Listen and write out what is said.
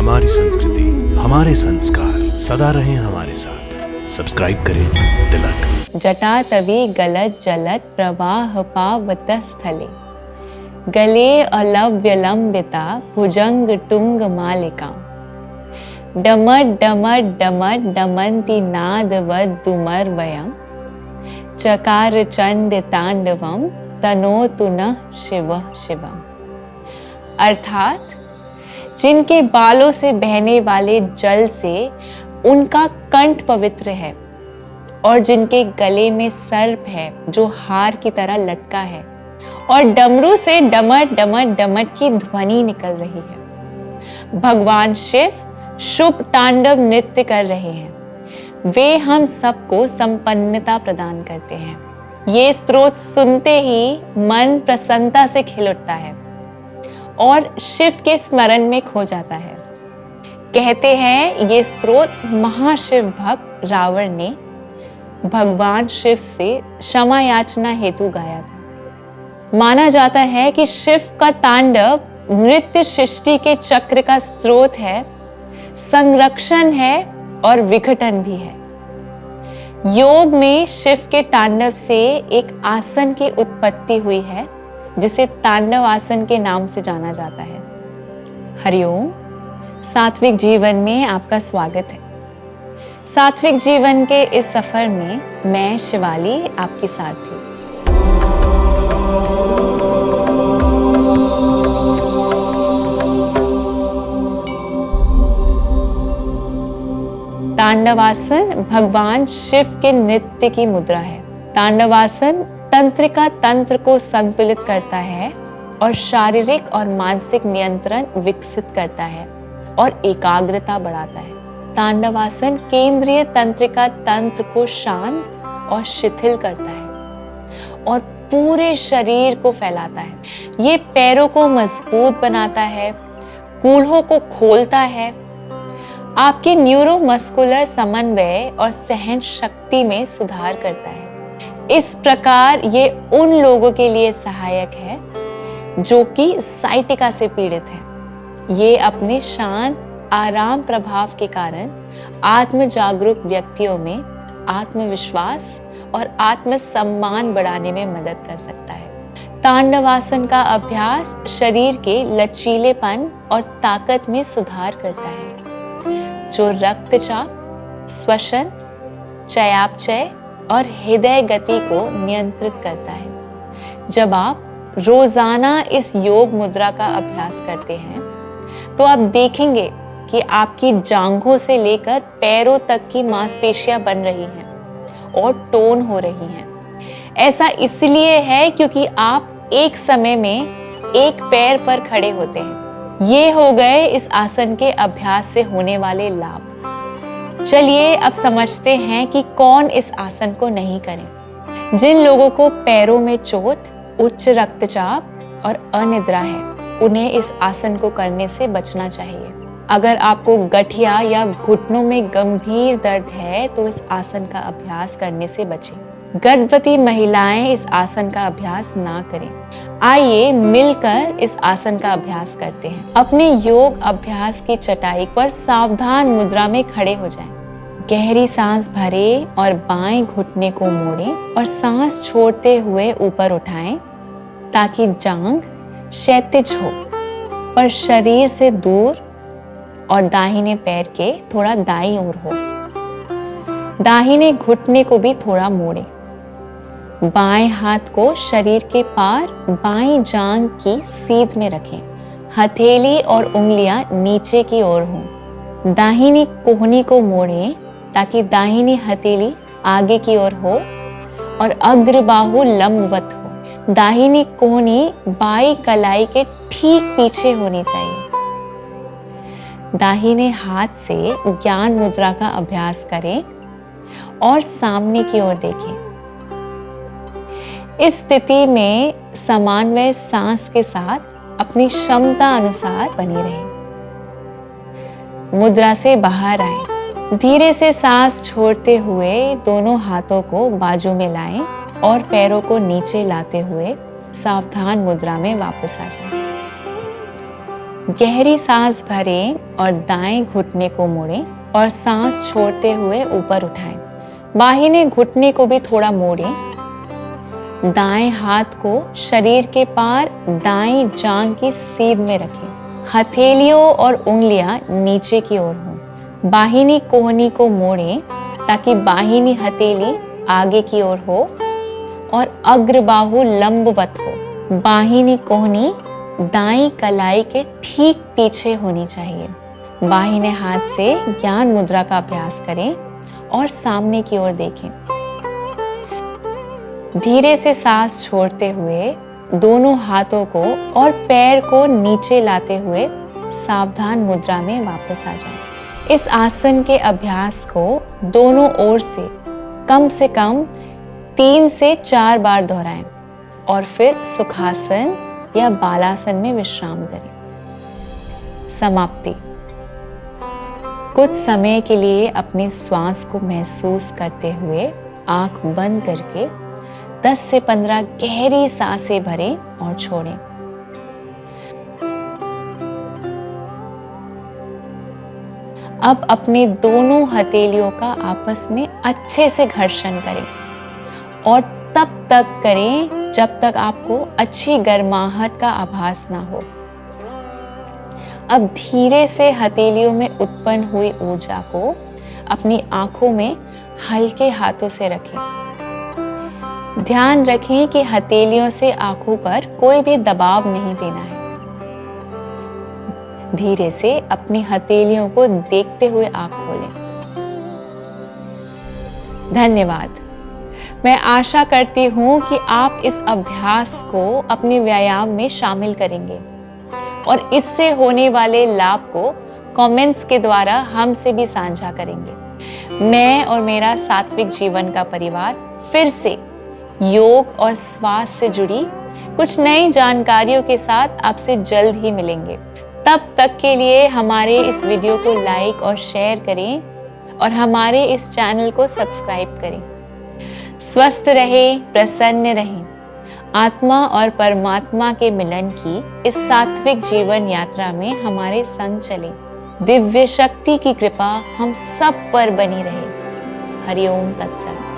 हमारी संस्कृति, हमारे संस्कार सदा रहें हमारे साथ। सब्सक्राइब करें तिलक। जटा तवी गलत जलत प्रवाह पावत स्थले, गले अलव्यलंबिता भुजंग टुंग मालिका, डमट डमट डमट डमंती नादवद दुमर वयम, चकार चंड तांडवम तनोतु नः शिवः शिवम। अर्थात जिनके बालों से बहने वाले जल से उनका कंठ पवित्र है और जिनके गले में सर्प है जो हार की तरह लटका है और डमरू से डमट डमट डमट की ध्वनि निकल रही है। भगवान शिव शुभ तांडव नृत्य कर रहे हैं। वे हम सबको संपन्नता प्रदान करते हैं। ये स्तोत्र सुनते ही मन प्रसन्नता से खिल उठता है और शिव के स्मरण में खो जाता है। कहते हैं ये स्तोत्र महाशिव भक्त रावण ने भगवान शिव से क्षमा याचना हेतु गाया था। माना जाता है कि शिव का तांडव नृत्य सृष्टि के चक्र का स्रोत है, संरक्षण है और विघटन भी है। योग में शिव के तांडव से एक आसन की उत्पत्ति हुई है जिसे तांडव आसन के नाम से जाना जाता है। हरिओम। सात्विक जीवन में आपका स्वागत है। सात्विक जीवन के इस सफर में मैं शिवाली आपकी सारथी। तांडवासन भगवान शिव के नृत्य की मुद्रा है। तांडवासन तंत्रिका तंत्र को संतुलित करता है और शारीरिक और मानसिक नियंत्रण विकसित करता है और एकाग्रता बढ़ाता है। तांडवासन केंद्रीय तंत्रिका तंत्र को शांत और शिथिल करता है और पूरे शरीर को फैलाता है। ये पैरों को मजबूत बनाता है, कूल्हों को खोलता है, आपके न्यूरोमस्कुलर समन्वय और सहन शक्ति में सुधार करता है। इस प्रकार ये उन लोगों के लिए सहायक है जो कि साइटिका से पीड़ित हैं। ये अपने शांत आराम प्रभाव के कारण आत्म जागरूक व्यक्तियों में आत्मविश्वास और आत्मसम्मान बढ़ाने में मदद कर सकता है। तांडवासन का अभ्यास शरीर के लचीलेपन और ताकत में सुधार करता है, जो रक्तचाप, श्वसन, चयापचय और हृदय गति को नियंत्रित करता है। जब आप रोजाना इस योग मुद्रा का अभ्यास करते हैं तो आप देखेंगे कि आपकी जांघों से लेकर पैरों तक की मांसपेशियां बन रही हैं और टोन हो रही हैं। ऐसा इसलिए है क्योंकि आप एक समय में एक पैर पर खड़े होते हैं। ये हो गए इस आसन के अभ्यास से होने वाले लाभ। चलिए अब समझते हैं कि कौन इस आसन को नहीं करे। जिन लोगों को पैरों में चोट, उच्च रक्तचाप और अनिद्रा है, उन्हें इस आसन को करने से बचना चाहिए। अगर आपको गठिया या घुटनों में गंभीर दर्द है तो इस आसन का अभ्यास करने से बचें। गर्भवती महिलाएं इस आसन का अभ्यास ना करें। आइए मिलकर इस आसन का अभ्यास करते हैं। अपने योग अभ्यास की चटाई पर सावधान मुद्रा में खड़े हो जाएं। गहरी सांस भरें और बाएं घुटने को मोड़ें और सांस छोड़ते हुए ऊपर उठाएं ताकि जांघ क्षैतिज हो पर शरीर से दूर और दाहिने पैर के थोड़ा दाईं ओर हो। दाहिने घुटने को भी थोड़ा मोड़ें। बाएं हाथ को शरीर के पार बाईं जांघ की सीध में रखें। हथेली और उंगलियां नीचे की ओर हों। दाहिनी कोहनी को मोड़ें ताकि दाहिनी हथेली आगे की ओर हो और अग्रबाहु लंबवत हो। दाहिनी कोहनी बाईं कलाई के ठीक पीछे होनी चाहिए। दाहिने हाथ से ज्ञान मुद्रा का अभ्यास करें और सामने की ओर देखें। इस स्थिति में समन्वय सांस के साथ अपनी क्षमता अनुसार बनी रहे। मुद्रा से बाहर आए। धीरे से सांस छोड़ते हुए दोनों हाथों को बाजू में लाएं और पैरों को नीचे लाते हुए सावधान मुद्रा में वापस आ जाएं। गहरी सांस भरें और दाएं घुटने को मोड़ें और सांस छोड़ते हुए ऊपर उठाएं। बाहिने घुटने को भी थोड़ा मोड़ें। दाएं हाथ को शरीर के पार दाएं जांघ की सीध में रखें। हथेलियों और उंगलियां नीचे की ओर हों। बाहिनी कोहनी को मोड़ें ताकि बाहिनी हथेली आगे की ओर हो और अग्रबाहु लंबवत हो। बाहिनी कोहनी दाईं कलाई के ठीक पीछे होनी चाहिए। बाहिने हाथ से ज्ञान मुद्रा का अभ्यास करें और सामने की ओर देखें। धीरे से सांस छोड़ते हुए दोनों हाथों को और पैर को नीचे लाते हुए सावधान मुद्रा में वापस आ जाएं। इस आसन के अभ्यास को दोनों ओर से कम 3 से 4 बार दोहराएं और फिर सुखासन या बालासन में विश्राम करें। समाप्ति। कुछ समय के लिए अपने श्वास को महसूस करते हुए आंख बंद करके 10 से 15 गहरी सांसें भरें और छोड़ें। अब अपने दोनों हथेलियों का आपस में अच्छे से घर्षण करें और तब तक करें जब तक आपको अच्छी गर्माहट का आभास ना हो। अब धीरे से हथेलियों में उत्पन्न हुई ऊर्जा को अपनी आंखों में हल्के हाथों से रखें। ध्यान रखें कि हथेलियों से आंखों पर कोई भी दबाव नहीं देना है। धीरे से अपनी हथेलियों को देखते हुए आंख खोलें। धन्यवाद। मैं आशा करती हूँ कि आप इस अभ्यास को अपने व्यायाम में शामिल करेंगे और इससे होने वाले लाभ को कमेंट्स के द्वारा हमसे भी साझा करेंगे। मैं और मेरा सात्विक जीवन का परिवार फिर से योग और स्वास्थ्य से जुड़ी कुछ नई जानकारियों के साथ आपसे जल्द ही मिलेंगे। तब तक के लिए हमारे इस वीडियो को लाइक और शेयर करें और हमारे इस चैनल को सब्सक्राइब करें। स्वस्थ रहें, प्रसन्न रहें। आत्मा और परमात्मा के मिलन की इस सात्विक जीवन यात्रा में हमारे संग चलें। दिव्य शक्ति की कृपा हम सब पर बनी रहे। हरि ओम तत्सत।